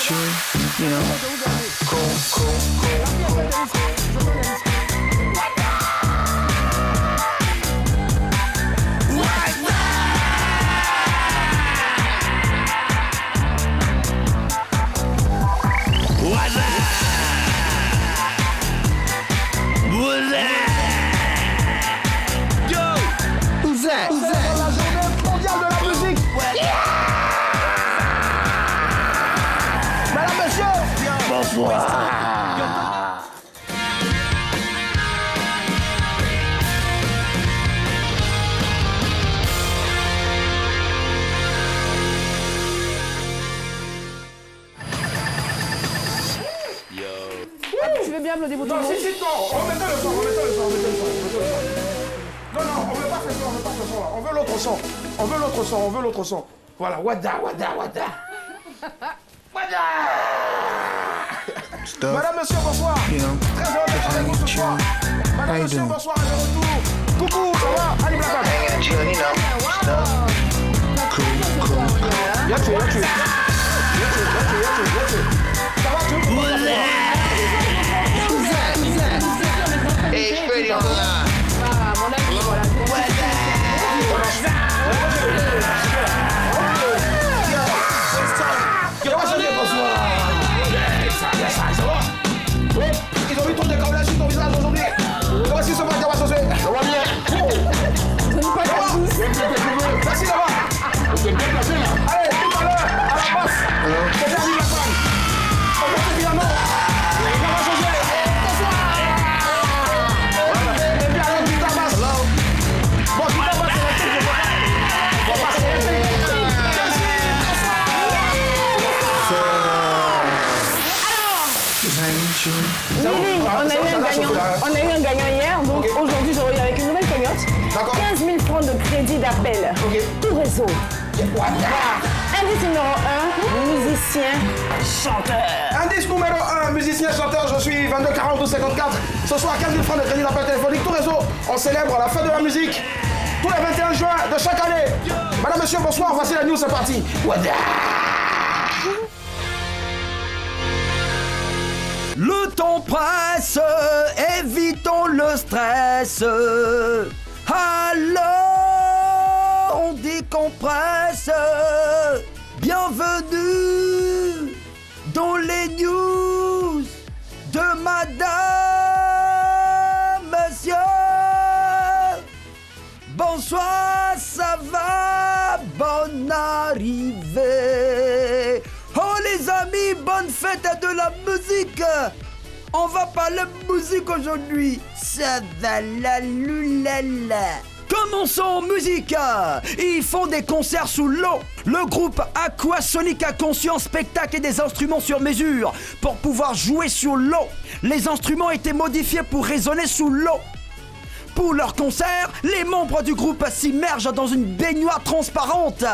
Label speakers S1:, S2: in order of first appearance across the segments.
S1: you know,
S2: Tu veux bien applaudir pour tout le
S3: Non,
S2: monde?
S3: si, non, remettez le son, remettez le son. Non, on veut pas ce son, on veut pas ce son là. On veut l'autre son. On veut l'autre son. Voilà, wada. Madame, monsieur, bonsoir. Très heureux d'être avec vous ce soir. Madame, monsieur, bonsoir, à retour. Coucou, ça va? Allez, Black. Y'a tu. Ça va, tu?
S1: Hey, Freddy on the line.
S2: Mon ami, voilà.
S3: Ils ont mis ton décollage sur ton visage aujourd'hui. Comment est-ce que ça va bien? Ça va bien. Merci là-bas. Allez, tout à l'heure, à la passe. C'est David la femme. On va te dire non. Ça va changer. Bonsoir. Et bien alors, tu t'amasses. Bon, tu t'amasses, c'est la tête de moi. On va passer.
S2: On a eu un gagnant hier, donc aujourd'hui je reviens avec une nouvelle cagnotte. 15 000 francs de crédit d'appel. Tout réseau. Indice numéro 1, musicien, chanteur.
S3: Indice numéro 1, musicien, chanteur, je suis 22 42 54. Ce soir, 15 000 francs de crédit d'appel téléphonique. Tout réseau, on célèbre la fête de la musique. Tous les 21 juin de chaque année. Madame, monsieur, bonsoir, voici la news, c'est parti.
S4: Le temps presse, évitons le stress. Alors, on décompresse. Bienvenue dans les news de Madame, Monsieur. Bonsoir, ça va? Bonne arrivée. Oh les amis, bonne fête de la musique. On va parler musique aujourd'hui. Ça va la loulala. Commençons en musique. Ils font des concerts sous l'eau. Le groupe Aquasonic a conçu un spectacle et des instruments sur mesure pour pouvoir jouer sur l'eau. Les instruments étaient modifiés pour résonner sous l'eau. Pour leur concert, les membres du groupe s'immergent dans une baignoire transparente.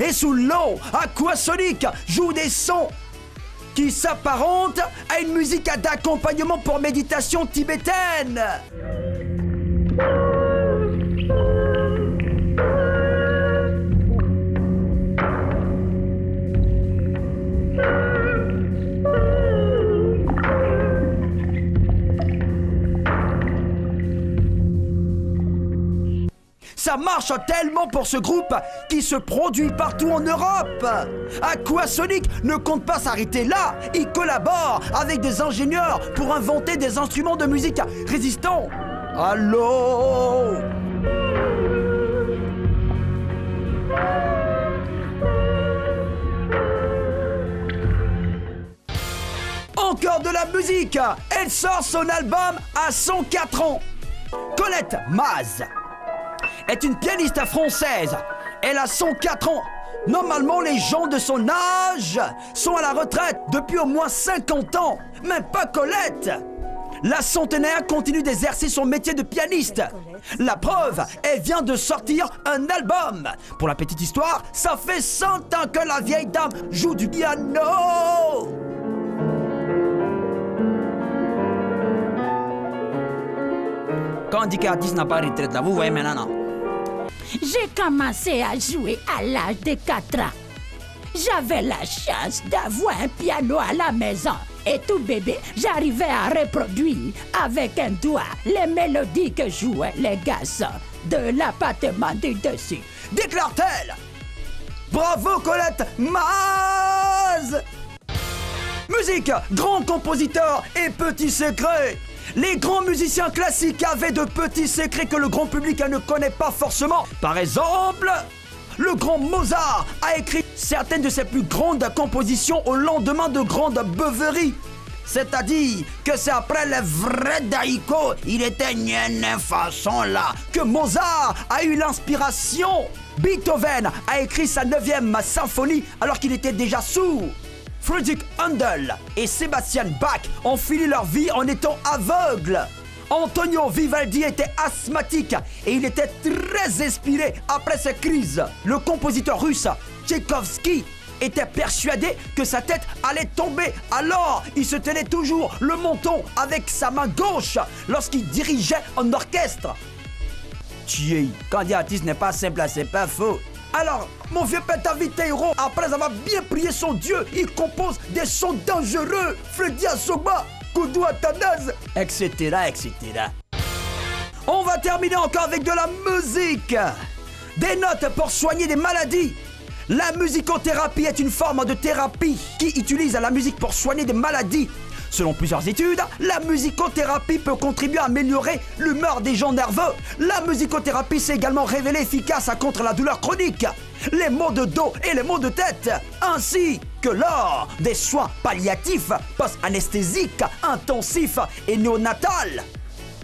S4: Et sous l'eau, Aquasonic joue des sons qui s'apparentent à une musique d'accompagnement pour méditation tibétaine. Ça marche tellement pour ce groupe qui se produit partout en Europe. Aquasonic ne compte pas s'arrêter là. Il collabore avec des ingénieurs pour inventer des instruments de musique résistants. Allô? Encore de la musique. Elle sort son album à 104 ans. Colette Maz est une pianiste française. Elle a 104 ans. Normalement, les gens de son âge sont à la retraite depuis au moins 50 ans. Mais pas Colette. La centenaire continue d'exercer son métier de pianiste. La preuve, elle vient de sortir un album. Pour la petite histoire, ça fait 100 ans que la vieille dame joue du piano. Quand on dit qu'un artiste n'a pas de retraite, là, vous voyez maintenant, non?
S5: J'ai commencé à jouer à l'âge de 4 ans.
S1: j'avais la chance d'avoir un piano à la maison. Et tout bébé, j'arrivais à reproduire avec un doigt les mélodies que jouaient les garçons de l'appartement du dessus.
S4: Déclare-t-elle. Bravo Colette Maz. Musique, grand compositeur et petits secrets. Les grands musiciens classiques avaient de petits secrets que le grand public ne connaît pas forcément. Par exemple, le grand Mozart a écrit certaines de ses plus grandes compositions au lendemain de grandes beuveries. C'est-à-dire que c'est après les vrais daïko, il était une façon là, que Mozart a eu l'inspiration. Beethoven a écrit sa 9e symphonie alors qu'il était déjà sourd. Friedrich Handel et Sebastian Bach ont fini leur vie en étant aveugles. Antonio Vivaldi était asthmatique et il était très inspiré après ses crises. Le compositeur russe Tchaïkovski était persuadé que sa tête allait tomber. Alors, il se tenait toujours le menton avec sa main gauche lorsqu'il dirigeait un orchestre. Tiens, quand dit artiste n'est pas simple, c'est pas faux. Alors, mon vieux Pentaviteiro, après avoir bien prié son Dieu, il compose des sons dangereux. Freddy Asogba, Koudou Athanase, etc., etc. On va terminer encore avec de la musique. Des notes pour soigner des maladies. La musicothérapie est une forme de thérapie qui utilise la musique pour soigner des maladies. Selon plusieurs études, la musicothérapie peut contribuer à améliorer l'humeur des gens nerveux. La musicothérapie s'est également révélée efficace contre la douleur chronique, les maux de dos et les maux de tête, ainsi que lors des soins palliatifs, post-anesthésiques, intensifs et néonatales.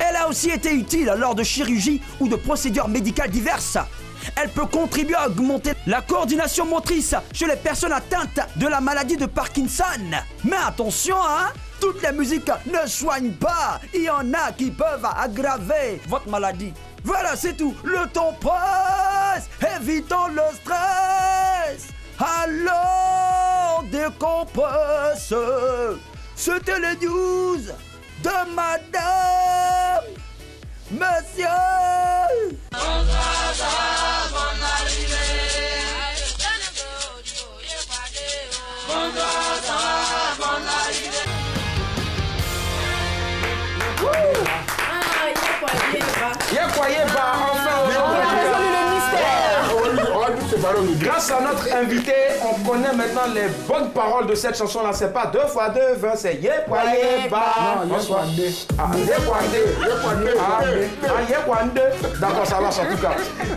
S4: Elle a aussi été utile lors de chirurgies ou de procédures médicales diverses. Elle peut contribuer à augmenter la coordination motrice chez les personnes atteintes de la maladie de Parkinson. Mais attention, hein, toutes les musiques ne soignent pas. Il y en a qui peuvent aggraver votre maladie. Voilà, c'est tout. Le temps passe, évitons le stress. Alors, décompose. C'était les news de Madame Monsieur.
S3: Grâce à notre invité, on connaît maintenant les bonnes paroles de cette chanson-là. C'est pas 2 fois 2, 20, c'est Yekwa Yeba. Non, Yekwa 2. Ah, Yekwa 2. Yekwa 2. D'accord, ça marche en tout cas.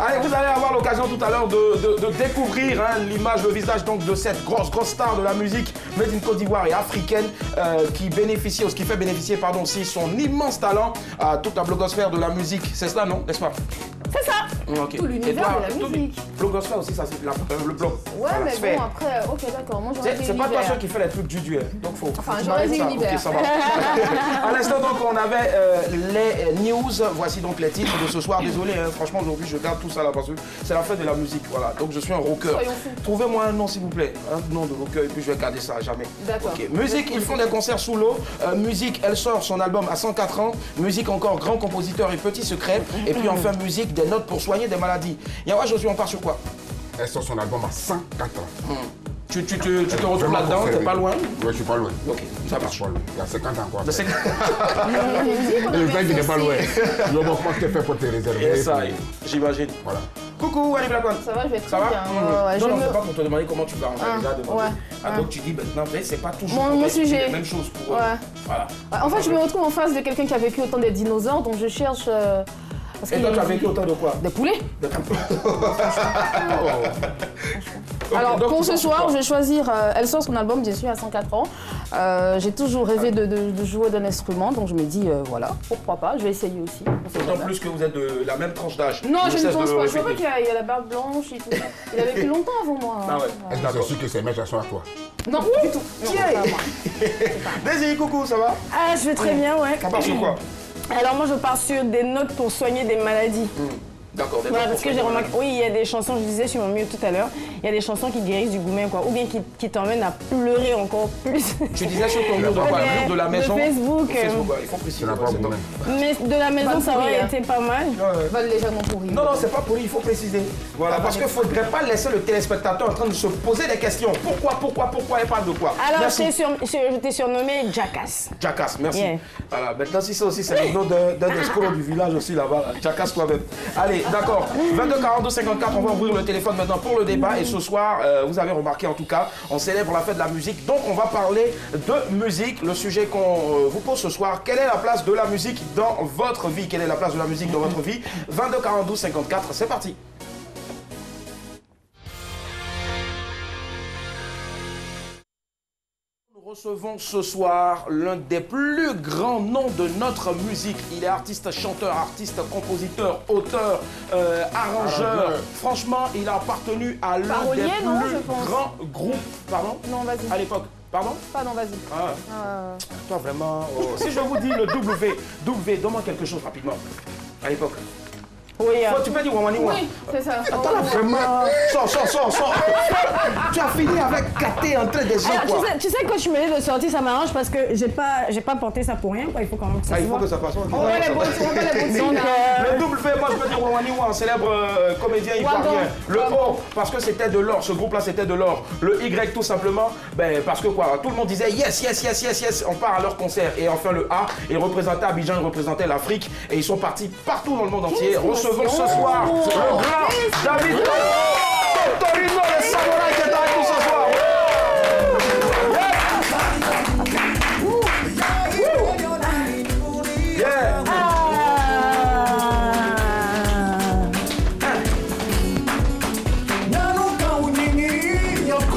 S3: Allez, vous allez avoir l'occasion tout à l'heure de découvrir l'image, le visage donc de cette grosse star de la musique made in Côte d'Ivoire et africaine qui bénéficie, ou ce qui fait bénéficier, pardon, aussi son immense talent à toute la blogosphère de la musique. C'est cela, non? N'est-ce pas?
S2: C'est ça.
S3: Okay.
S2: Tout l'univers de la musique.
S3: Blogosphère aussi, ça c'est le blog.
S2: Ouais, mais bon, après, ok, d'accord. Moi, j'aurais dit
S3: c'est pas toi seul qui fait les trucs du duel, donc faut.
S2: Enfin, j'aurais dit l'univers.
S3: Ok, ça va. À l'instant, donc, on avait les news. Voici donc les titres de ce soir. Désolé, hein, franchement, aujourd'hui, je garde tout ça là parce que c'est la fête de la musique. Voilà, donc je suis un rocker. Trouvez-moi un nom, s'il vous plaît. Un nom de rocker, et puis je vais garder ça à jamais.
S2: D'accord.
S3: Okay. Musique, ils font des concerts sous l'eau. Musique, elle sort son album à 104 ans. Musique, encore grand compositeur et petit secret. Et puis enfin, musique, des notes pour soigner des maladies. Yawa Josué, on part sur quoi?
S5: Elle sort son album à 104 ans.
S3: Tu te retrouves là-dedans, t'es pas loin?
S5: Oui, je suis pas loin.
S3: Ok, ça marche.
S5: Il y a 50 ans quoi.
S3: Le fait
S5: qu'il n'est pas loin. Je vois comment tu fais pour te réserver.
S3: Et ça, j'imagine.
S5: Voilà.
S3: Coucou, Annie Black One.
S2: Ça va, je vais très
S3: ça va
S2: bien.
S3: Non, c'est pas pour te demander comment tu vas. On déjà demandé. Donc tu dis maintenant, c'est pas toujours
S2: mon sujet.
S3: La même chose pour eux.
S2: Voilà. En fait, je me retrouve en face de quelqu'un qui a vécu autant des dinosaures, donc je cherche.
S3: Et toi, tu as vécu autant de quoi?
S2: Des poulets. Alors, pour ce soir, je vais choisir. Elle sort son album, bien sûr, à 104 ans. J'ai toujours rêvé de jouer d'un instrument, donc je me dis, voilà, pourquoi pas, je vais essayer aussi.
S3: D'autant plus que vous êtes de la même tranche d'âge.
S2: Non, je ne pense pas. Je vois qu'il y a la barbe blanche et tout. Il a vécu longtemps avant moi.
S3: Ah ouais.
S5: Est-ce que c'est sûr que ces mecs sont à toi?
S2: Non, du tout.
S3: Daisy, coucou, ça va?
S2: Ah, je vais très bien, ouais.
S3: On part sur quoi?
S2: Alors moi je pars sur des notes pour soigner des maladies.
S3: D'accord,
S2: voilà, parce que j'ai remarqué, oui, il y a des chansons, je disais sur mon mieux tout à l'heure, il y a des chansons qui guérissent du gourmet, quoi, ou bien qui t'emmènent à pleurer encore plus.
S3: Tu disais sur ton mur de quoi? De la maison?
S2: De Facebook.
S3: Il faut préciser.
S2: Mais de la maison, ça aurait été pas mal.
S1: Légèrement pourri.
S3: Non, c'est pas pourri, il faut préciser. Voilà, parce qu'il ne faudrait pas laisser le téléspectateur en train de se poser des questions. Pourquoi et parle de quoi?
S2: Alors, je t'ai surnommé Jackass.
S3: Jackass, merci. Yeah. Voilà, maintenant, si ça aussi, c'est le nom d'un escroc du village aussi là-bas. Jackass toi-même. Allez, d'accord. 22 42 54, on va ouvrir le téléphone maintenant pour le débat. Et ce soir, vous avez remarqué en tout cas, on célèbre la fête de la musique. Donc, on va parler de musique. Le sujet qu'on vous pose ce soir, quelle est la place de la musique dans votre vie? Quelle est la place de la musique dans votre vie? 22 42 54, c'est parti. Nous recevons ce soir l'un des plus grands noms de notre musique. Il est artiste, chanteur, artiste, compositeur, auteur, arrangeur. Franchement, il a appartenu à l'un des plus grands groupes. Pardon?
S2: Non, vas-y.
S3: À l'époque. Pardon?
S2: Pardon, vas-y.
S3: Toi, vraiment... Oh. Si je vous dis le W, donne-moi quelque chose rapidement. À l'époque.
S2: Oui,
S3: tu peux dire Wamani Wa.
S2: Oui, c'est ça.
S3: Attends, là, vraiment. Sors. Tu as fini avec gâter en train des gens, quoi.
S2: Tu sais, quand je me dis de sortir, ça m'arrange parce que j'ai pas porté ça pour rien, quoi. Il faut quand même que ça
S3: il faut que ça passe.
S2: On va les bouts. Donc,
S3: le W, moi, je peux dire Wamani Wa, un célèbre comédien ivoirien. Le O, parce que c'était de l'or. Ce groupe-là, c'était de l'or. Le Y, tout simplement, parce que quoi, tout le monde disait yes. On part à leur concert. Et enfin, le A, ils représentaient Abidjan, ils représentaient l'Afrique. Et ils sont partis partout dans le monde entier. Recevons ce soir le grand David Torino, le samouraï qui est avec nous ce soir.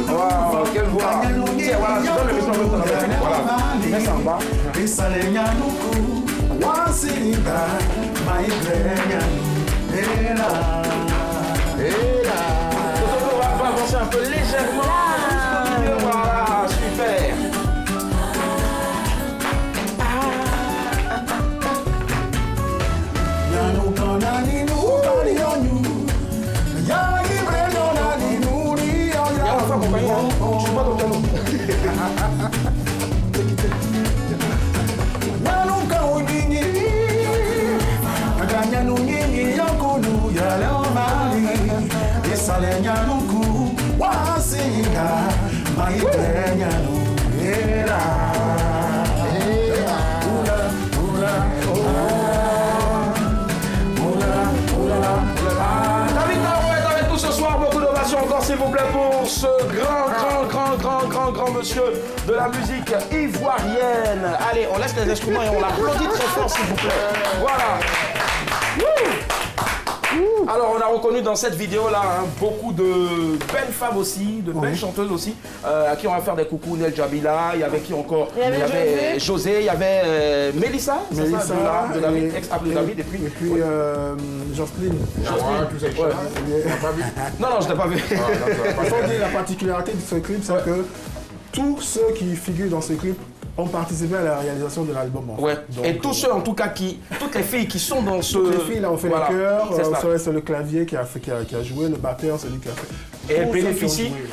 S3: Wow, quelle voix. Tiens, voilà, je donne le micro en même temps. Voilà, mets ça en bas. On va avancer un peu légèrement. Voilà, super. Je suis pas dans le canon. Encore s'il vous plaît pour ce grand monsieur de la musique ivoirienne. Allez, on laisse les instruments et on l'applaudit très fort s'il vous plaît. Voilà. Alors on a reconnu dans cette vidéo là beaucoup de belles femmes aussi, de belles chanteuses aussi, à qui on va faire des coucous. Nel Jabila, il y avait qui encore? Il y avait José, il y avait Mélissa, de David, ex-Abdou David, et puis
S5: Jocelyne.
S3: Non, je t'ai pas vu.
S5: La particularité de ce clip, c'est que tous ceux qui figurent dans ce clip ont participé à la réalisation de l'album.
S3: Ouais. Donc, et tous ceux en tout cas toutes les filles qui sont dans ce...
S5: Toutes les filles là ont fait les chœurs, c'est le clavier qui a joué, le batteur, celui qui a fait.
S3: Et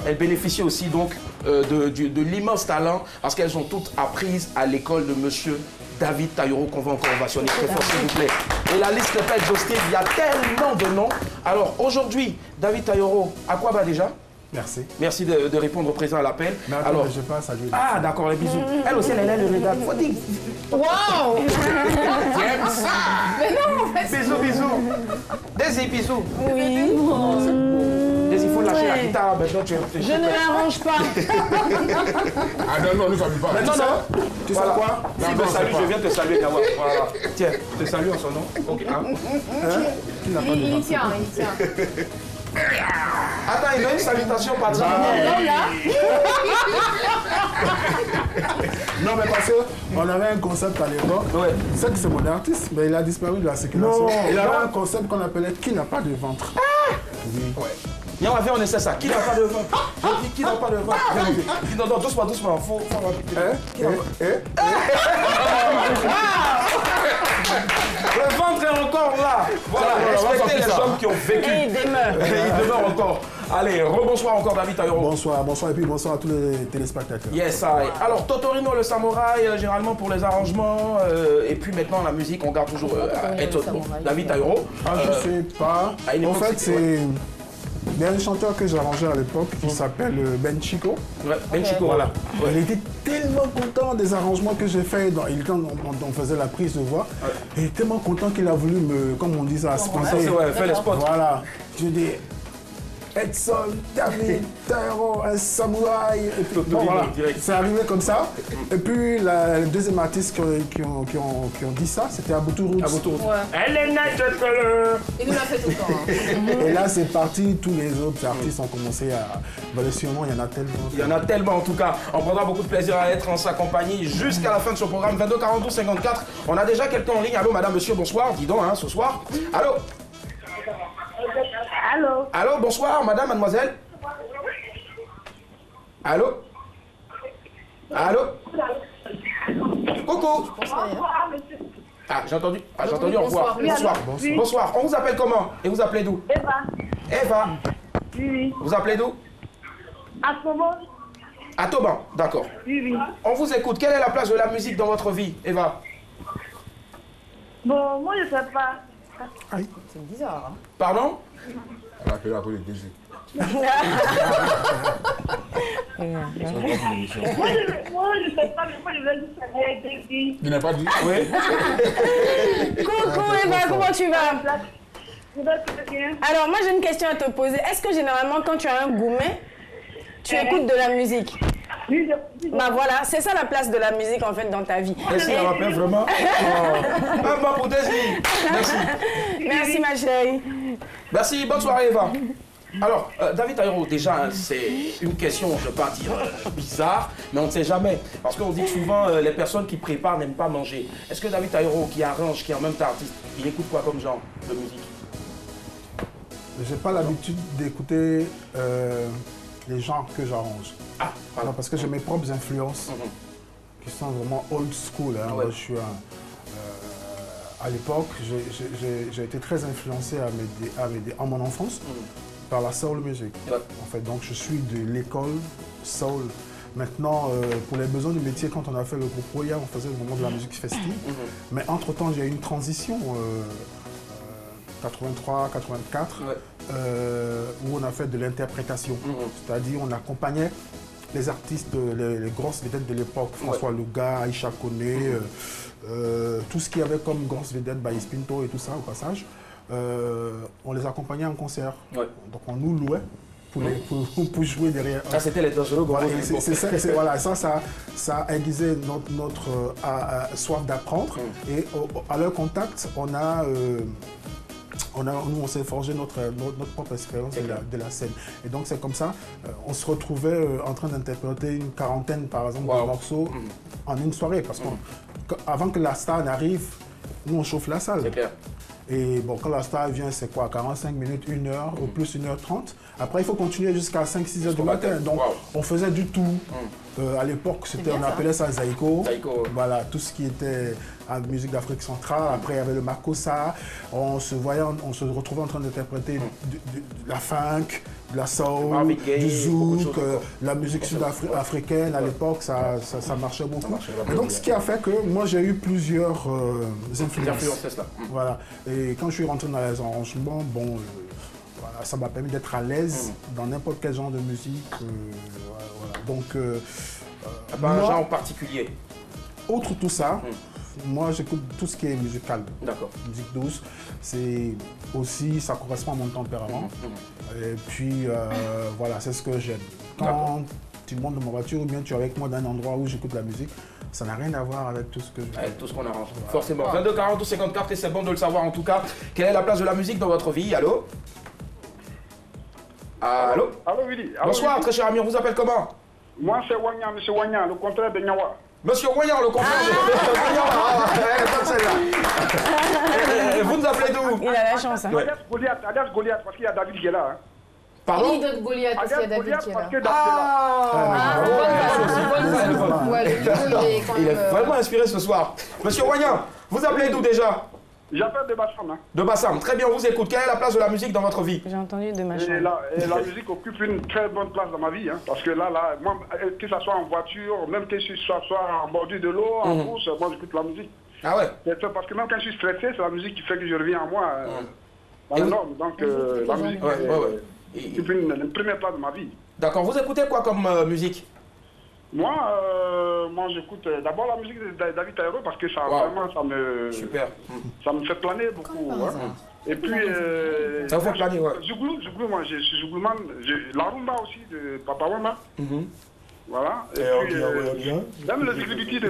S3: elle bénéficie aussi donc de l'immense talent parce qu'elles ont toutes apprises à l'école de monsieur David Taïro qu'on va encore ovationner très fort s'il vous plaît. Et la liste n'est pas exhaustive, il y a tellement de noms. Alors aujourd'hui, David Taïro, à quoi va déjà?
S5: Merci.
S3: Merci de répondre présent à l'appel.
S5: Alors, je passe à lui.
S3: Ah, d'accord, les bisous. Elle aussi, elle le regarde. Faut dire.
S2: Waouh! Mais non, en fait.
S3: Bisous. Des bisous.
S2: Oui.
S3: Il faut lâcher la guitare. Maintenant, tu réfléchis.
S2: Je ne l'arrange pas.
S5: Ah non, nous sommes pas.
S3: Maintenant, non. Tu sais quoi? Si me salue, je viens te saluer d'abord. Voilà. Tiens, je te salue en son nom. Ok.
S2: Il tient.
S3: Attends, il a une salutation particulière.
S5: Non, mais parce qu'on avait un concept à l'époque.
S3: Ouais.
S5: C'est mon artiste, mais il a disparu de la circulation. Il avait un concept qu'on appelait Qui n'a pas de ventre.
S3: Oui. Ouais. Viens, on essaie ça. Qui n'a pas de ventre? Je dis qui n'a pas de ventre. Non, doucement. Faut qui n'a pas. Le ventre est encore là. Voilà, respectez les hommes qui ont vécu.
S2: Et il demeure.
S3: Il demeure encore. Allez, rebonsoir encore David Taïro.
S5: Bonsoir, bonsoir et puis bonsoir à tous les téléspectateurs.
S3: Yes, I. Alors Totorino le samouraï, généralement pour les arrangements, et puis maintenant la musique, on garde toujours David Taïro.
S5: Je sais pas. En fait, c'est... Il y a un chanteur que j'ai arrangé à l'époque qui s'appelle Ben Chico.
S3: Ouais, Ben Chico, voilà.
S5: Ouais. Il était tellement content des arrangements que j'ai fait quand on faisait la prise de voix. Ouais. Il était tellement content qu'il a voulu me, comme on dit ça, sponsor.
S3: Ouais, faire les spots.
S5: Voilà. Je dis, Edson, David, Taïro, un samouraï. Et puis, bon, voilà. C'est arrivé comme ça. Et puis le deuxième artiste qui ont dit ça, c'était Aboutou Roots.
S2: Ouais.
S3: Elle est nette.
S2: Il nous l'a fait tout le temps. Hein.
S5: Et là, c'est parti. Tous les autres artistes ont commencé à... sûrement, il y en a tellement.
S3: Il y en a tellement en tout cas. On prendra beaucoup de plaisir à être en sa compagnie jusqu'à la fin de ce programme. 22 42 54. On a déjà quelqu'un en ligne. Allô, madame, monsieur, bonsoir. Dis donc, hein, ce soir. Allô.
S6: Allô.
S3: Allô, bonsoir, madame, mademoiselle. Allô. Allô. Coucou. Ah, j'ai entendu. Ah, j'ai entendu. Au revoir. Bonsoir. Bonsoir. On vous appelle comment? Et vous appelez d'où?
S6: Eva.
S3: Eva.
S6: Oui.
S3: Vous appelez d'où?
S6: À Toban.
S3: À Toban, d'accord.
S6: Oui.
S3: On vous écoute. Quelle est la place de la musique dans votre vie, Eva?
S6: Bon, moi je sais pas.
S2: C'est bizarre. Hein.
S3: Pardon?
S7: On l'appelle après le DG.
S6: Moi je sais pas, mais moi je vais juste aller avec des filles.
S7: Tu n'as pas dit?
S3: Oui.
S2: Coucou Eva, comment tu vas?
S6: Je vais très bien.
S2: Alors moi j'ai une question à te poser. Est-ce que généralement quand tu as un gourmet, tu écoutes de la musique?
S6: Oui,
S2: Bah voilà, c'est ça la place de la musique en fait dans ta vie.
S3: Merci, elle m'appelle vraiment. Un bon pour Désir. Merci.
S2: Merci ma chérie.
S3: Merci, bonne soirée Eva. Alors, David Taïro, déjà, c'est une question, je ne vais pas dire bizarre, mais on ne sait jamais. Parce qu'on dit que souvent, les personnes qui préparent n'aiment pas manger. Est-ce que David Taïro, qui arrange, qui est en même temps artiste, il écoute quoi comme genre de musique?
S5: J'ai pas l'habitude d'écouter les genres que j'arrange.
S3: Ah, voilà.
S5: Non, parce que j'ai mes propres influences qui sont vraiment old school. Hein.
S3: Ouais.
S5: Moi, je suis à l'époque, j'ai été très influencé en mon enfance par la soul music.
S3: Ouais.
S5: En fait, donc je suis de l'école soul. Maintenant, pour les besoins du métier, quand on a fait le groupe Roya, on faisait vraiment de la musique festive. Mais entre-temps, il y a eu une transition, 83, 84, où on a fait de l'interprétation. C'est-à-dire, on accompagnait les artistes, les grosses vedettes de l'époque, François Louga, Aïcha Koné, tout ce qu'il y avait comme grosses vedettes, Baïs Pinto et tout ça, au passage. On les accompagnait en concert. Donc on nous louait pour jouer derrière.
S3: Ça, c'était les dangereux.
S5: Voilà, ça a aiguisé notre soif d'apprendre. Et à leur contact, nous, on s'est forgé notre propre expérience de la scène. Et donc, c'est comme ça, on se retrouvait en train d'interpréter une quarantaine, par exemple, de morceaux en une soirée. Parce qu'avant que la star n'arrive, nous, on chauffe la salle.
S3: C'est clair.
S5: Et bon, quand la star vient, c'est quoi? 45 minutes, 1 heure, au plus 1h30. Après, il faut continuer jusqu'à 5-6 heures du matin. Donc, on faisait du tout. À l'époque, on appelait ça Zaïko. Voilà, tout ce qui était en musique d'Afrique centrale. Après, il y avait le Makossa. On se retrouvait en train d'interpréter de la funk, de la soul, du zouk, la musique sud-africaine. À l'époque, ça marchait beaucoup. Et donc, ce qui a fait que moi, j'ai eu plusieurs influences. Voilà. Et quand je suis rentré dans les arrangements, bon, voilà, ça m'a permis d'être à l'aise dans n'importe quel genre de musique. Voilà. Donc,
S3: un genre en particulier.
S5: Outre tout ça, moi j'écoute tout ce qui est musical.
S3: D'accord.
S5: Musique douce, c'est aussi, ça correspond à mon tempérament. Et puis, voilà, c'est ce que j'aime. Quand tu montes dans ma voiture ou bien tu es avec moi dans un endroit où j'écoute la musique, ça n'a rien à voir avec tout ce que je...
S3: Avec tout ce qu'on arrange, forcément. 22 42 54, et c'est bon de le savoir en tout cas. Quelle est la place de la musique dans votre vie? Allô? Allô?
S8: Allô, Willy.
S3: Bonsoir, très cher ami, on vous appelle comment?
S8: Moi, c'est Wanya, monsieur Wanya, le contraire de Nyawa.
S3: Monsieur Wanya, le contraire de Vous nous appelez d'où?
S2: Il a la chance. Hein.
S8: Alias Goliath, parce qu'il y a David qui est là. Hein.
S3: Pardon?
S9: Il de Goliath parce qu'il y a David qui est là.
S3: Il est vraiment inspiré ce soir. Monsieur Wanya, Vous appelez d'où déjà?
S8: J'appelle de Bassam. Hein.
S3: De Bassam, très bien, on vous écoute. Quelle est la place de la musique dans votre vie?
S2: J'ai entendu de ma chambre.
S8: Et la musique occupe une très bonne place dans ma vie. Hein, parce que là, moi, que ce soit en voiture, même que je sois en bordure de l'eau, en course, moi j'écoute la musique.
S3: Ah ouais?
S8: Parce que même quand je suis stressé, c'est la musique qui fait que je reviens à moi. Dans les normes. Donc la musique occupe une première place de ma vie.
S3: D'accord, vous écoutez quoi comme musique?
S8: Moi, j'écoute d'abord la musique de David Taïro parce que ça, vraiment, ça me fait planer beaucoup. Hein. Et puis,
S3: ça vous fait planer, ouais.
S8: Zouglou, moi, je suis Zouglouman. La rumba aussi de Papa Wama. Voilà. Et puis, même le Ziglibiti de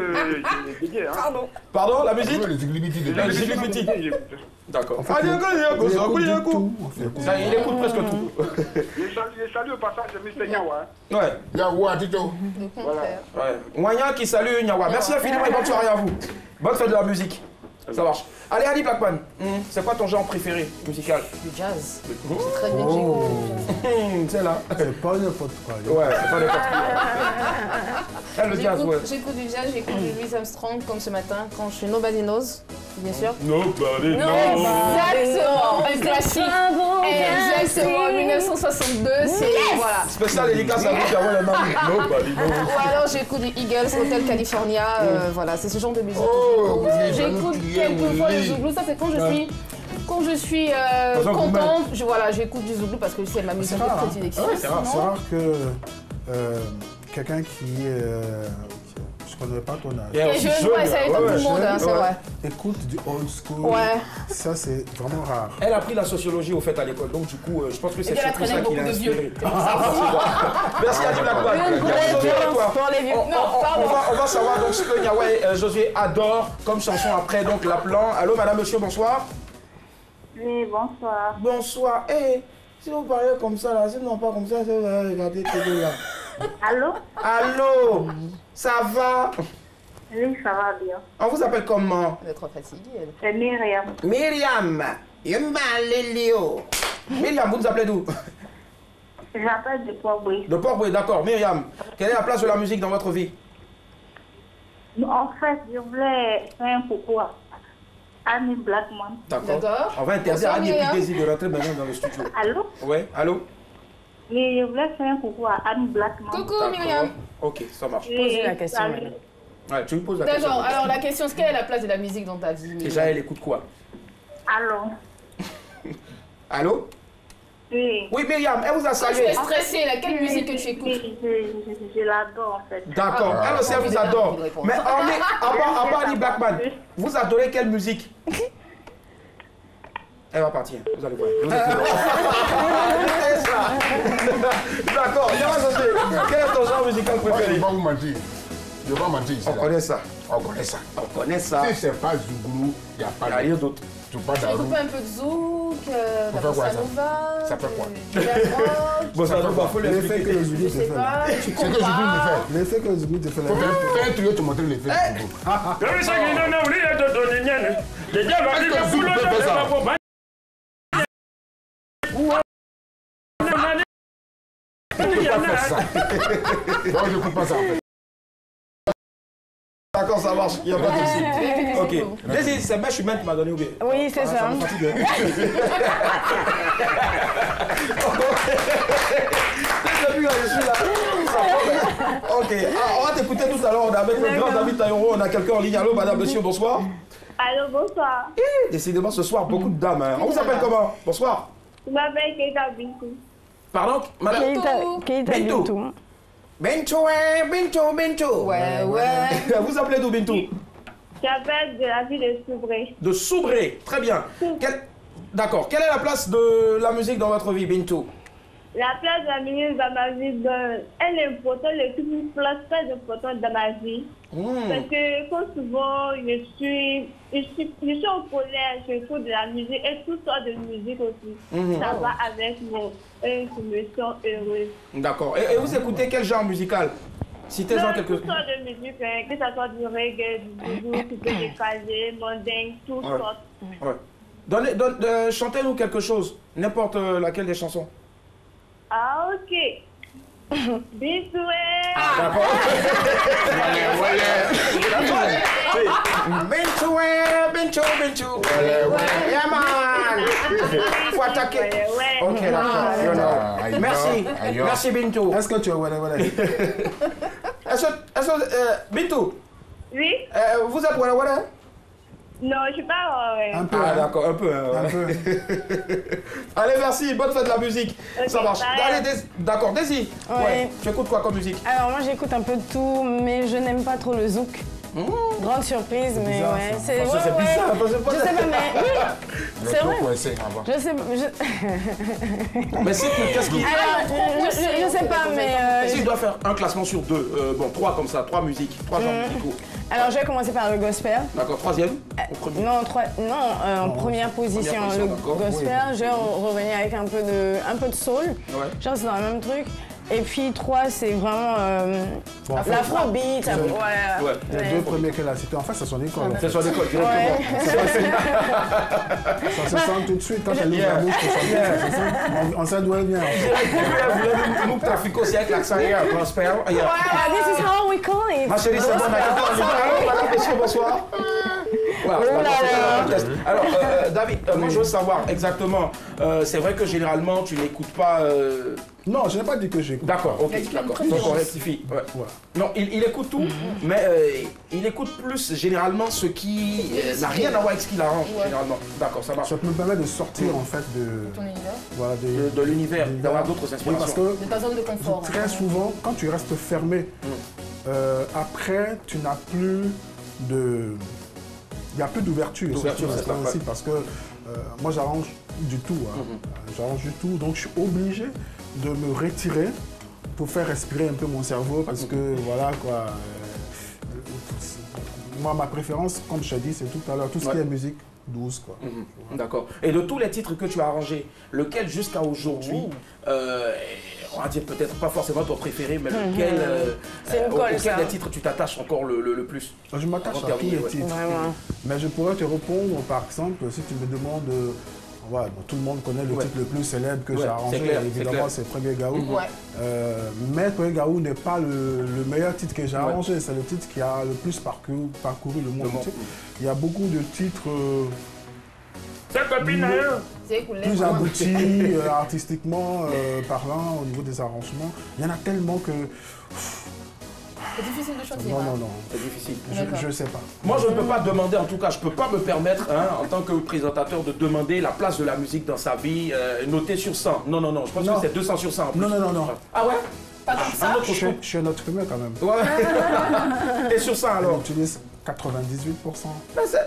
S8: Gué. Hein.
S3: Pardon, la musique?
S7: Le Ziglibiti de
S3: Gué. D'accord. Il écoute presque tout.
S8: Je salue au passage de Mr. Nyawa.
S3: Ouais.
S7: Nyawa, Tito.
S8: Voilà.
S3: Wanya qui salue Nyawa. Merci infiniment et bonne soirée à vous. Bonne fête de la musique. Ça marche. Allez, Ali Blackman, c'est quoi ton genre préféré musical?
S9: Du jazz. C'est très bien que j'écoute.
S3: C'est là.
S5: C'est pas n'importe quoi.
S3: Ouais, c'est pas n'importe quoi. Le jazz, ouais.
S9: J'écoute du jazz, j'écoute du Louis Armstrong comme ce matin quand je suis Nobody Knows, bien sûr.
S3: Nobody Knows.
S9: Exactement, un classique. Exactement, 1962, c'est voilà.
S3: Spécial dédicace à vous qui avons le nom Nobody Knows.
S9: Ou alors j'écoute du Eagles, Hotel California, voilà, c'est ce genre de musique. J'écoute quelquefois le Zouglou, ça c'est quand je suis contente, j'écoute du Zouglou parce que c'est ma musique de prédilection.
S5: C'est rare que quelqu'un qui je connais pas ton âge.
S9: Et je vois ça avec tout le monde, c'est vrai.
S5: Écoute du old school.
S9: Ouais.
S5: Ça c'est vraiment rare.
S3: Elle a pris la sociologie au fait à l'école, donc du coup, je pense que c'est surtout ça qui l'a inspiré. Merci à Blackman. On va savoir donc ce que Nyawa Josué adore comme chanson après donc l'appelant. Allô, madame, monsieur, bonsoir.
S6: Oui, bonsoir.
S3: Bonsoir. Eh, si vous parlez comme ça là, sinon pas comme ça, vous allez regarder télé là.
S6: Allô?
S3: Allô? Ça va?
S6: Oui, ça va bien.
S3: On vous appelle comment?
S9: Elle est trop fatiguée.
S6: C'est Myriam.
S3: Myriam. Myriam, vous nous appelez d'où?
S6: J'appelle de Port-Boué.
S3: De Port-Boué, d'accord. Myriam, quelle est la place de la musique dans votre vie?
S6: En fait, je voulais faire un coucou à Annie Blackman.
S3: D'accord. On va interdire à Annie Piguezi de rentrer maintenant dans le studio.
S6: Allô?
S3: Oui, allô?
S6: Oui, je voulais faire un coucou à Annie Blackman.
S9: Coucou Myriam.
S3: Ok, ça marche.
S2: Pose la question.
S3: Ouais, tu me poses la question.
S9: D'accord, alors la question, quelle est la place de la musique dans ta vie?
S3: Déjà, elle écoute quoi?
S6: Allô?
S3: Allô?
S6: Oui.
S3: Oui, Myriam, elle vous a salué.
S9: Tu es stressée, là, quelle musique que tu écoutes?
S6: Je l'adore en fait.
S3: D'accord, elle aussi, elle vous adore. Mais à part Annie Blackman, vous adorez quelle musique? Elle va partir, vous allez voir. D'accord, quel est ton genre musical préféré?
S7: Je ne vais pas vous mentir. Je vais pas mentir ici.
S3: On connaît ça.
S7: On connaît ça.
S3: On connaît ça.
S7: Si c'est pas Zouglou, il n'y a pas
S3: d'autre.
S7: Tu pas
S9: écoutes pas un peu de zouk, la bossa nova?
S7: Ça fait quoi?
S3: Bossa nova, faut
S5: l'effet que le Zouglou te fait.
S9: Tu
S7: c'est que Zouglou me fait.
S5: L'effet que le Zouglou te fait.
S7: Fais un trio, te montrer l'effet du Zouglou. Non, je ne coupe pas ça en fait.
S3: D'accord, ça marche, il n'y a pas de souci. Ok. Vas-y, c'est ma chemin que tu m'as donné ou bien?
S2: Oui, c'est ça. Ok,
S3: on va t'écouter tout à l'heure. On est avec le grand David Taïro. On a quelqu'un en ligne. Allô, madame, monsieur, bonsoir.
S6: Allô, bonsoir.
S3: Décidément, ce soir, beaucoup de dames. On vous appelle comment? Bonsoir.
S6: Je m'appelle Keita Bintou.
S3: Pardon, madame?
S2: Keita Bintou.
S3: Bintou.
S9: Ouais.
S3: Vous appelez d'où, Bintou?
S6: J'appelle de la ville de Soubré.
S3: De Soubré, très bien. D'accord. Quelle est la place de la musique dans votre vie, Bintou?
S6: La place de la musique dans ma vie, elle est importante, le plus place très importante dans ma vie. Parce que quand souvent je suis au collège, j'écoute de la musique et toutes sortes de musique aussi. Ça va avec moi et je me sens heureuse.
S3: D'accord. Et vous écoutez quel genre musical? Citez-en quelques...
S6: Toutes sortes de musique, que ce soit du reggae, du bouzou, du décalé, mondain, toutes sortes.
S3: Ouais. Chantez-nous quelque chose, n'importe laquelle des chansons.
S6: Ah, ok. Bisous.
S3: D'accord. Bintou. Yeah, man. Faut attaquer. Ok, d'accord. Merci, Bintou.
S5: Est-ce que tu es
S3: Bintou?
S6: Oui?
S3: Vous êtes voilà?
S6: Non, je suis pas...
S5: Un peu.
S3: Ah, d'accord, un peu. Allez, merci, bonne fête de la musique.
S6: Okay,
S3: ça marche. Allez, d'accord, Daisy.
S2: Ouais.
S3: Tu écoutes quoi comme musique?
S2: Alors moi j'écoute un peu de tout, mais je n'aime pas trop le zouk. Grande surprise, mais
S5: bizarre,
S2: ouais.
S5: ça.
S2: C'est
S3: bizarre.
S2: Je sais pas, mais oui. C'est vrai. Je sais.
S3: Mais c'est qu'est-ce qui...
S2: Alors, je sais pas, mais...
S3: Est-ce qu'il doit faire un classement sur deux? Bon, trois comme ça, trois musiques, trois genres musicaux.
S2: Alors je vais commencer par le gospel.
S3: D'accord, troisième?
S2: Non, en première position, le gospel. Je vais revenir avec un peu de soul.
S3: Ouais.
S2: Genre c'est dans le même truc. Et puis 3, c'est vraiment l'afrobeat.
S3: Ouais.
S5: Les deux premiers qu'elle a cités, en fait, c'est son école.
S3: C'est son école, directement.
S5: Ça se sent tout de suite quand elle ouvre la bouche pour chanter. On sait d'où elle vient.
S3: Nous trafiquons aussi avec l'accent gospel.
S2: This is how we call it.
S3: Ma chérie, c'est bon, madame, monsieur, bonsoir. Voilà, alors, David, moi je veux savoir exactement, c'est vrai que généralement tu n'écoutes pas...
S5: Non, je n'ai pas dit que j'écoute.
S3: D'accord, ok, d'accord. Donc on rectifie. Ouais. Non, il écoute tout, mais il écoute plus généralement ce qui n'a rien à voir avec ce qu'il arrange, généralement. D'accord, ça marche.
S5: Ça me permet de sortir en fait de...
S9: Ton univers.
S5: Voilà,
S3: de l'univers, d'avoir d'autres inspirations.
S5: Oui, parce que
S9: de ta zone de confort.
S5: Très souvent, quand tu restes fermé, après tu n'as plus de... Il n'y a plus d'ouverture aussi parce que moi j'arrange du tout. J'arrange du tout, donc je suis obligé de me retirer pour faire respirer un peu mon cerveau parce que voilà quoi. Moi ma préférence, comme je t'ai dit, c'est tout à l'heure, tout ce qui est musique douce quoi.
S3: D'accord. Et de tous les titres que tu as arrangés, lequel jusqu'à aujourd'hui, on va dire peut-être pas forcément ton préféré, mais lequel, auquel des titres tu t'attaches encore le plus?
S5: Je m'attache à tous les titres. Mais je pourrais te répondre par exemple si tu me demandes... Ouais, bon, tout le monde connaît le titre le plus célèbre que j'ai arrangé, évidemment c'est Premier Gaou. Mais Premier Gaou n'est pas le meilleur titre que j'ai arrangé, c'est le titre qui a le plus parcouru le monde entier. Il y a beaucoup de titres plus aboutis artistiquement parlant au niveau des arrangements. Il y en a tellement que...
S9: C'est difficile de choisir.
S5: Non.
S3: C'est difficile.
S5: Je ne sais pas.
S3: Moi, je ne peux pas demander, en tout cas, je ne peux pas me permettre, en tant que présentateur, de demander la place de la musique dans sa vie, notée sur 100. Non. Je pense que c'est 200 sur 100 en plus.
S5: Non.
S3: Ah ouais?
S9: Pas comme ça.
S5: Je suis un autre humain quand même.
S3: Ouais. Et sur 100 alors?
S5: On utilise 98%.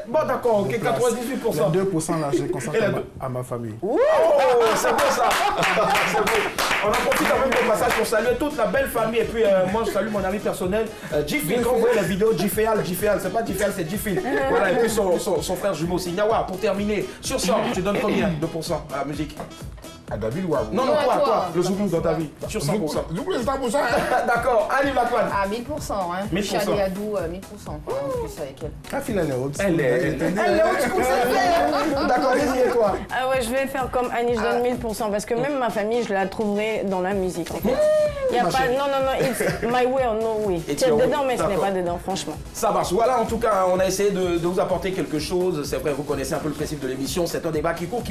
S3: Bon d'accord, ok, 98%.
S5: Les 2% là, je les consacre à ma famille.
S3: Oh, c'est beau ça. C'est beau. On en profite quand même de passage pour saluer toute la belle famille. Et puis moi je salue mon ami personnel, Jiffy. Quand vous voyez la vidéo, Jifféal, c'est pas Jifféal, c'est Jiffy. Voilà, et puis son frère jumeau aussi. Nawa, pour terminer, sur 100, tu donnes combien de pourcents à la musique?
S7: À David ou à vous?
S3: Non, toi, le Zouglou dans ta vie, sur 100%.
S7: Zouglou, c'est 100%.
S3: D'accord, allez, Laquan.
S9: À 1000%, hein.
S3: 1000%.
S9: Charlie Adou, 1000%. Plus avec elle.
S5: La fille, elle est haute.
S3: Elle est haute, c'est d'accord, vas-y, et toi?
S2: Ah ouais, je vais faire comme Annie, je donne 1000% parce que même ma famille, je la trouverai dans la musique. Il n'y a pas... Non, it's my way or no way. C'est dedans, mais ce n'est pas dedans, franchement.
S3: Ça marche. Voilà, en tout cas, on a essayé de vous apporter quelque chose. C'est vrai, vous connaissez un peu le principe de l'émission. C'est un débat qui court.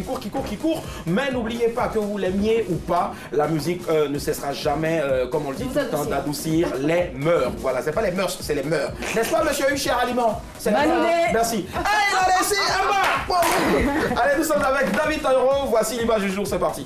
S3: Mais n'oubliez pas que vous l'aimiez ou pas, la musique ne cessera jamais, comme on le dit tout le temps, d'adoucir les mœurs. Voilà, c'est pas les mœurs, c'est les mœurs. N'est-ce pas, monsieur Hucher Aliment? C'est
S2: bonne idée.
S3: Merci. Allez, ici, en bas. Allez, nous sommes avec David Taïro. Voici l'image du jour, c'est parti.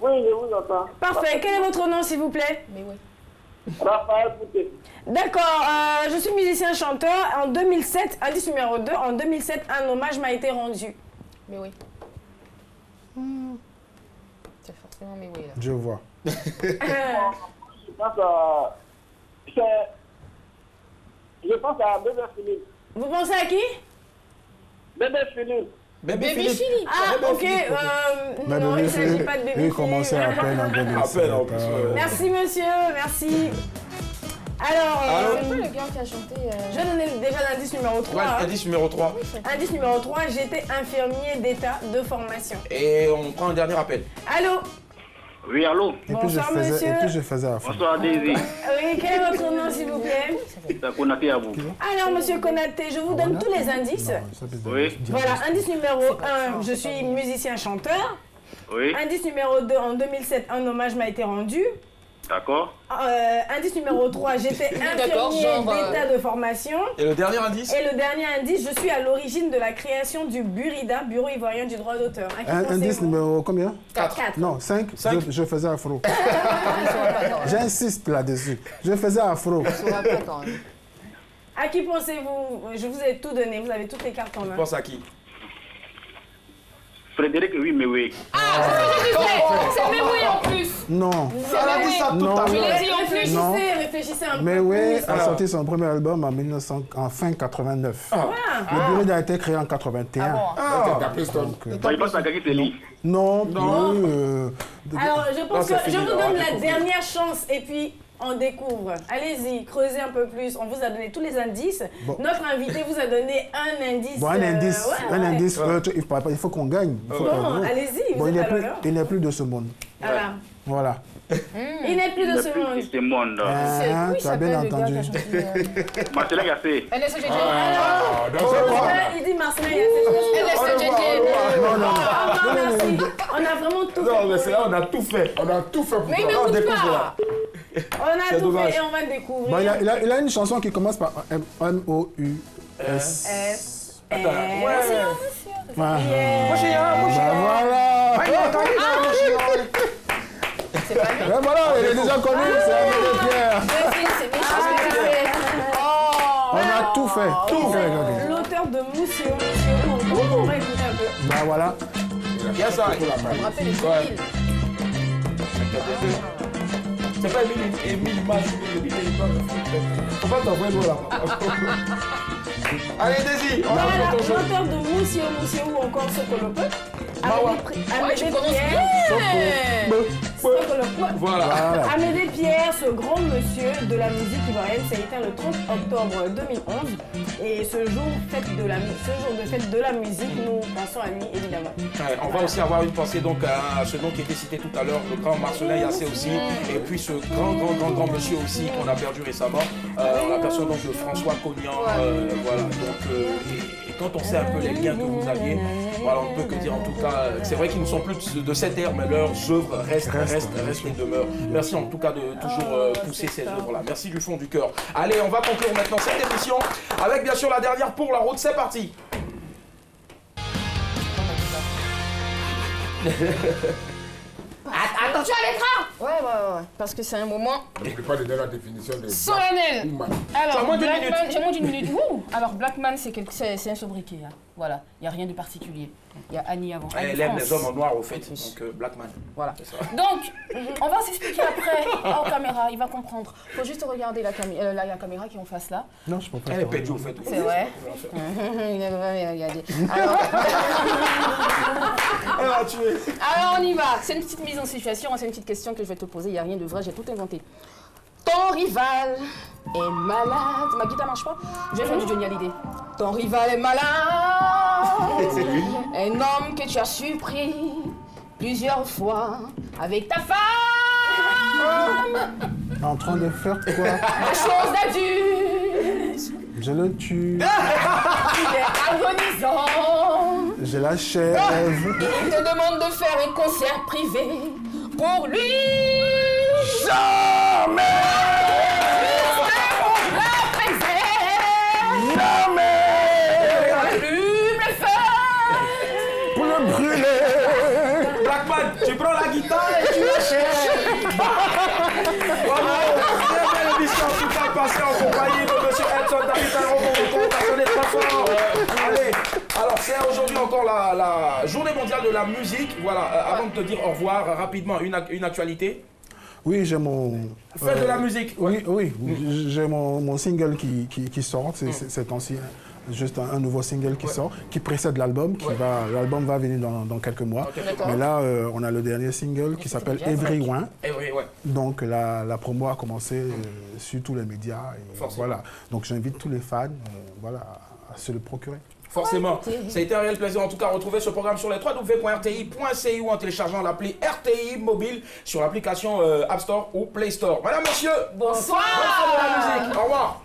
S10: Oui, je vous entends.
S2: Parfait. Quel est votre nom, s'il vous plaît?
S9: Mais oui.
S10: Raphaël Pouté.
S2: D'accord, je suis musicien-chanteur. En 2007, indice numéro 2, en 2007, un hommage m'a été rendu.
S9: Mais oui. C'est forcément mais oui là.
S5: Je vois.
S10: Je pense à... Je pense à Bébé Philippe.
S2: Vous pensez à qui?
S10: Bébé Philippe.
S9: Bébé Philippe.
S2: Ah, ok. Non, il ne s'agit pas de Bébé Philippe.
S5: Il commençait à peine en 2007.
S2: Merci, monsieur. Merci. Alors,
S9: c'est pas le gars qui a chanté...
S2: je vais donner déjà l'indice numéro 3.
S11: Ouais, indice numéro 3.
S2: Indice numéro 3, j'étais infirmier d'état de formation.
S11: Et on prend un dernier appel.
S2: Allô?
S10: Oui, allô?
S2: Bonsoir, monsieur.
S5: Et puis je faisais à fond.
S10: Bonsoir, Daisy.
S2: Oui, quel est votre nom, s'il vous plaît?
S10: C'est Konaté à vous.
S2: Alors, monsieur Konaté, je vous donne tous les indices.
S10: Oui.
S2: Voilà, indice numéro 1, je suis musicien-chanteur.
S10: Oui.
S2: Indice numéro 2, en 2007, un hommage m'a été rendu.
S10: D'accord.
S2: Indice numéro 3, j'étais infirmier d'état de formation.
S11: Et le dernier indice?
S2: Et le dernier indice, je suis à l'origine de la création du BURIDA, Bureau Ivoirien du Droit d'auteur.
S5: Indice numéro combien?
S2: 4.
S5: Non, 5. Je faisais afro. J'insiste là-dessus. Je faisais afro.
S2: À qui pensez-vous? Je vous ai tout donné, vous avez toutes les cartes en main.
S11: Tu penses à qui?
S10: Frédéric, oui, mais oui.
S9: Ah, c'est mais oui en plus.
S5: Non.
S11: Elle a dit ça tout à l'heure.
S2: Réfléchissez un peu.
S5: Mais oui, a sorti son premier album en fin 89. Le Bureau a été créé en 81.
S10: Il passe à gagner tes livres.
S5: Non.
S2: Alors, je pense que je vous donne la dernière chance et puis on découvre. Allez-y, creusez un peu plus. On vous a donné tous les indices. Bon. Notre invité vous a donné un indice.
S5: Bon, un indice. Il faut qu'on gagne.
S2: Bon, allez-y.
S5: Bon, il n'est plus de ce monde. Voilà.
S2: Il n'est plus de ce monde.
S10: Ce monde.
S5: Tu as bien entendu.
S10: Marcelin Gassé.
S2: Il dit Marcelin Gassé.
S5: Non.
S2: Merci. On a vraiment tout fait.
S7: Non, mais c'est là, on a tout fait. On a tout fait pour
S9: toi. Mais il n'écoute pas.
S2: On a tout fait et on va découvrir.
S5: Bon, il a une chanson qui commence par M-O-U-S.
S2: Voilà.
S5: C'est pas lui. Voilà, il est déjà connu, c'est Amédée Pierre. On a tout fait.
S2: L'auteur de Mousséon, on va écouter un peu.
S5: Bah voilà.
S11: Il y a ça.
S9: On me rappelle les filles.
S11: C'est pas Émile Mas, faut pas t'envoyer loin là. Allez, Daisy, on a fait ton jeu.
S2: L'auteur de Mousséon ou encore Sokolope. Amédée Pierre.
S11: Voilà.
S2: Amédée Pierre, ce grand monsieur de la musique ivoirienne, s'est éteint le 30 octobre 2011. Et ce jour de fête de la musique, nous pensons à lui, évidemment.
S11: Ouais, on va aussi avoir une pensée donc à ce nom qui était cité tout à l'heure, le grand Marcelin Gassé aussi. Et puis ce grand monsieur aussi qu'on a perdu récemment, la personne donc de François Cognan. Voilà, donc et quand on sait un peu les liens que vous aviez, voilà, on ne peut que dire en tout cas, c'est vrai qu'ils ne sont plus de cette ère, mais leurs œuvres restent et demeurent. Merci en tout cas de toujours pousser ces œuvres-là. Merci du fond du cœur. Allez, on va conclure maintenant cette émission avec bien sûr la dernière pour la route. C'est parti.
S9: Attention à l'écran. Ouais. Parce que c'est un moment...
S7: N'oublie pas de donner la définition de...
S9: solennel. Alors,
S11: j'ai
S9: moins d'une minute. Alors, Blackman, c'est un sobriquet. Hein. Voilà, il n'y a rien de particulier. Il y a Annie avant.
S11: Elle aime les hommes en noir au fait, donc Blackman.
S9: Voilà. Donc, on va s'expliquer après en caméra, il va comprendre. Il faut juste regarder la caméra qui est en face là.
S5: Non, je ne peux pas.
S11: Elle est pédée au fait.
S9: C'est vrai. Il n'a pas regardé. Alors, on y va. C'est une petite mise en situation, c'est une petite question que je vais te poser. Il n'y a rien de vrai, j'ai tout inventé. Ton rival est malade. Ma guitare marche pas? Je vais faire du Johnny Hallyday. Ton rival est malade. Un homme que tu as surpris plusieurs fois avec ta femme.
S5: En train de faire quoi?
S9: La chose d'adulte.
S5: Je le tue.
S9: Il est agonisant.
S5: Je l'achève.
S9: Il te demande de faire un concert privé pour lui.
S5: Jamais.
S11: Blackman, tu prends la guitare et tu passer en compagnie de monsieur Edson David Taro, passionné très fort. Allez, alors c'est aujourd'hui encore la journée mondiale de la musique. Voilà, avant de te dire au revoir, rapidement, une actualité.
S5: Oui, j'ai mon...
S11: Faites de la musique.
S5: Oui, j'ai mon single qui sort, c'est ancien. Juste un nouveau single qui sort, qui précède l'album, l'album va venir dans quelques mois. Mais là, on a le dernier single qui s'appelle Everyone. Donc la promo a commencé sur tous les médias. Et voilà. Donc j'invite tous les fans à se le procurer.
S11: Forcément, ça a été un réel plaisir en tout cas de retrouver ce programme sur les www.rti.ci ou en téléchargeant l'appli RTI mobile sur l'application App Store ou Play Store. Madame, monsieur,
S9: bonsoir.
S11: Bonne fête de la musique. Au revoir.